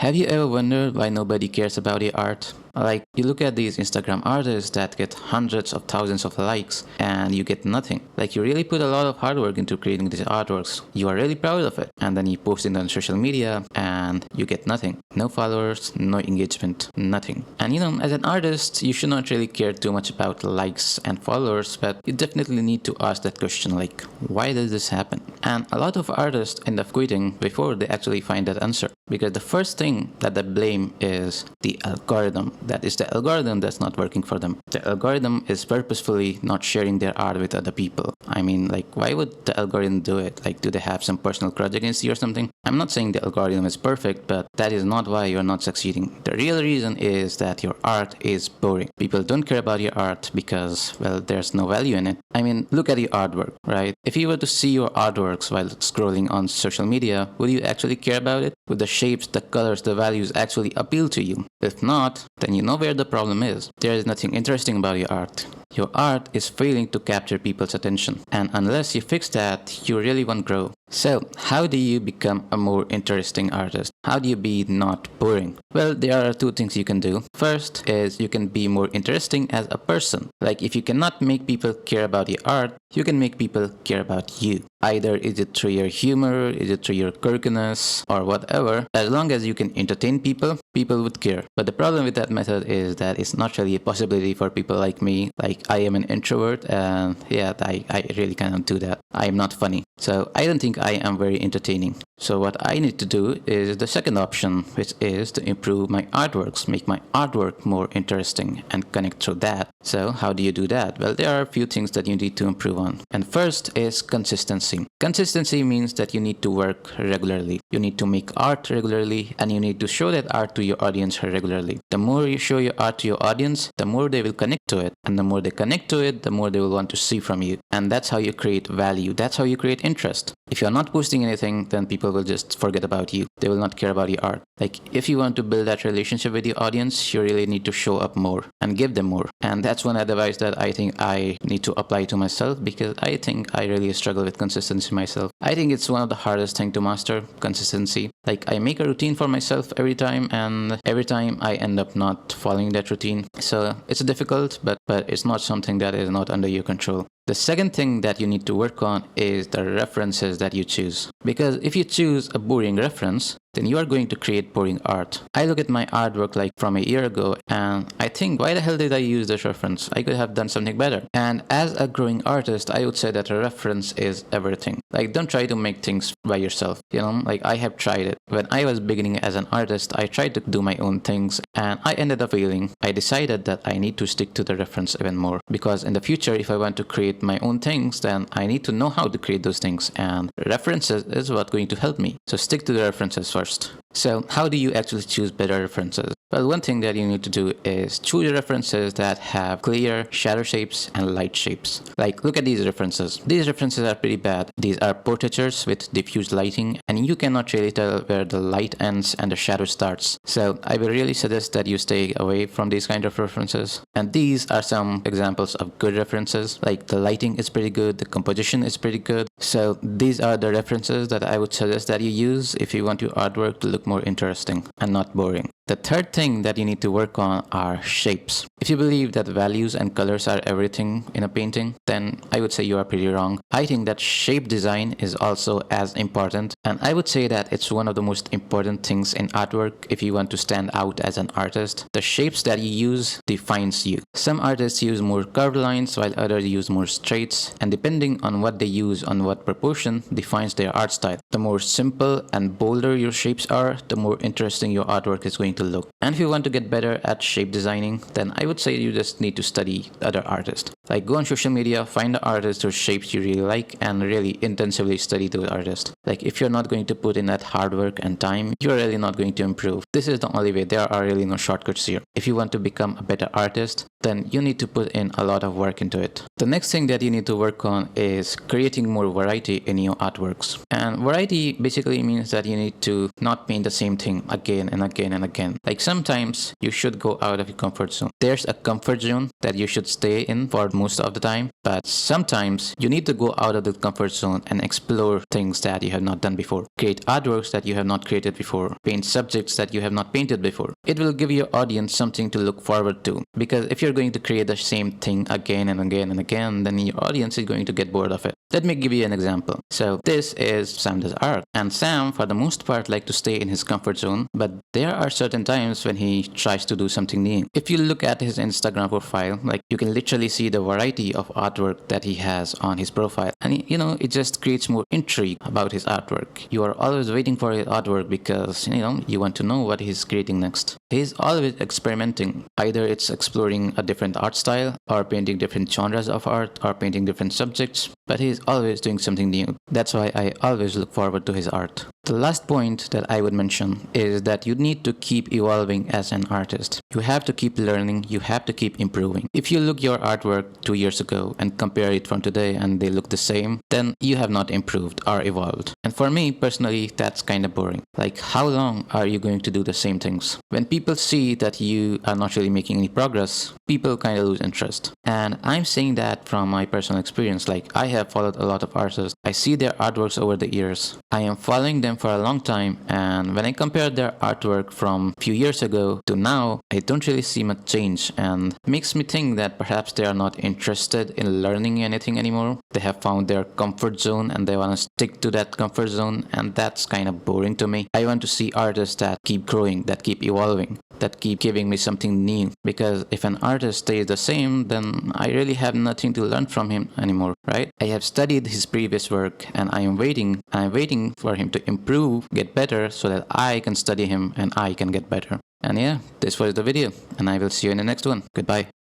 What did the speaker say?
Have you ever wondered why nobody cares about your art? Like, you look at these Instagram artists that get hundreds of thousands of likes and you get nothing. Like, you really put a lot of hard work into creating these artworks. You are really proud of it. And then you post it on social media and you get nothing. No followers, no engagement, nothing. And as an artist, you should not really care too much about likes and followers, but you definitely need to ask that question, like, why does this happen? And a lot of artists end up quitting before they actually find that answer. Because the first thing that they blame is the algorithm. That is the algorithm that's not working for them. The algorithm is purposefully not sharing their art with other people. I mean, like, why would the algorithm do it? Like, do they have some personal grudge against you or something? I'm not saying the algorithm is perfect, but that is not why you're not succeeding. The real reason is that your art is boring. People don't care about your art because, well, there's no value in it. I mean, look at your artwork, right? If you were to see your artworks while scrolling on social media, would you actually care about it? Would the shapes, the colors, the values actually appeal to you? If not, then you know where the problem is. There is nothing interesting about your art. Your art is failing to capture people's attention. And unless you fix that, you really won't grow. So, how do you become a more interesting artist? How do you be not boring? Well, there are two things you can do. First is you can be more interesting as a person. Like, if you cannot make people care about your art, you can make people care about you. Either is it through your humor, is it through your quirkiness, or whatever. As long as you can entertain people, people would care. But the problem with that method is that it's not really a possibility for people like me. Like, I am an introvert and yeah, I really cannot do that. I am not funny. So I don't think I am very entertaining. So what I need to do is the second option, which is to improve my artworks, make my artwork more interesting and connect through that. So how do you do that? Well, there are a few things that you need to improve on. And first is consistency. Consistency means that you need to work regularly. You need to make art regularly and you need to show that art to your audience regularly. The more you show your art to your audience, the more they will connect to it. And the more they connect to it, the more they will want to see from you. And that's how you create value. That's how you create interest. If you're not posting anything, then people will just forget about you. They will not care about your art. Like, if you want to build that relationship with your audience, you really need to show up more and give them more. And that's one advice that I think I need to apply to myself, because I think I really struggle with consistency myself. I think it's one of the hardest things to master, consistency. Like, I make a routine for myself every time, and every time I end up not following that routine. So it's difficult, but it's not something that is not under your control. The second thing that you need to work on is the references that you choose. Because if you choose a boring reference, then you are going to create boring art. I look at my artwork like from a year ago and I think, why the hell did I use this reference? I could have done something better. And as a growing artist, I would say that a reference is everything. Like, don't try to make things by yourself. Like, I have tried it. When I was beginning as an artist, I tried to do my own things and I ended up failing. I decided that I need to stick to the reference even more, because in the future, if I want to create my own things, then I need to know how to create those things, and references is what's going to help me. So stick to the references first. So how do you actually choose better references? Well, one thing that you need to do is choose references that have clear shadow shapes and light shapes. Like, look at these references. These references are pretty bad. These are portraitures with diffused lighting, and you cannot really tell where the light ends and the shadow starts. So I will really suggest that you stay away from these kind of references. And these are some examples of good references. Like, the lighting is pretty good, the composition is pretty good. So these are the references that I would suggest that you use if you want your artwork to look more interesting and not boring. The third thing that you need to work on are shapes. If you believe that values and colors are everything in a painting, then I would say you are pretty wrong. I think that shape design is also as important, and I would say that it's one of the most important things in artwork if you want to stand out as an artist. The shapes that you use defines you. Some artists use more curved lines while others use more straights, and depending on what they use on what proportion defines their art style. The more simple and bolder your shapes are, the more interesting your artwork is going to look. And if you want to get better at shape designing, then I would say you just need to study other artists. Like, go on social media, find the artists or shapes you really like, and really intensively study those artists. Like, if you're not going to put in that hard work and time, you're really not going to improve. This is the only way. There are really no shortcuts here. If you want to become a better artist, then you need to put in a lot of work into it. The next thing that you need to work on is creating more variety in your artworks. And variety basically means that you need to not paint the same thing again and again and again. Like, sometimes you should go out of your comfort zone. There's a comfort zone that you should stay in for most of the time, but sometimes you need to go out of the comfort zone and explore things that you have not done before. Create artworks that you have not created before. Paint subjects that you have not painted before. It will give your audience something to look forward to, because if you're going to create the same thing again and again and again, then your audience is going to get bored of it. Let me give you an example. So this is Sam does art, and Sam for the most part like to stay in his comfort zone, but there are certain times when he tries to do something new. If you look at his Instagram profile, like you can literally see the variety of artwork that he has on his profile, and it just creates more intrigue about his artwork. You are always waiting for his artwork because you want to know what he's creating next. He's always experimenting. Either it's exploring a different art style, or painting different genres of art, or painting different subjects, but he's always doing something new. That's why I always look forward to his art. The last point that I would mention is that you need to keep evolving as an artist. You have to keep learning, you have to keep improving. If you look your artwork 2 years ago and compare it from today and they look the same, then you have not improved or evolved. And for me personally, that's kind of boring. Like, how long are you going to do the same things? When people see that you are not really making any progress, people kind of lose interest. And I'm saying that from my personal experience. Like, I have followed a lot of artists. I see their artworks over the years. I am following them for a long time, and when I compare their artwork from a few years ago to now, I don't really see much change, and it makes me think that perhaps they are not interested in learning anything anymore. They have found their comfort zone and they want to stick to that comfort zone, and that's kind of boring to me. I want to see artists that keep growing, that keep evolving, that keep giving me something new, because if an artist stays the same, then I really have nothing to learn from him anymore, right? I have studied his previous work and I'm waiting for him to improve, get better, so that I can study him and I can get better. And yeah, this was the video, and I will see you in the next one. Goodbye.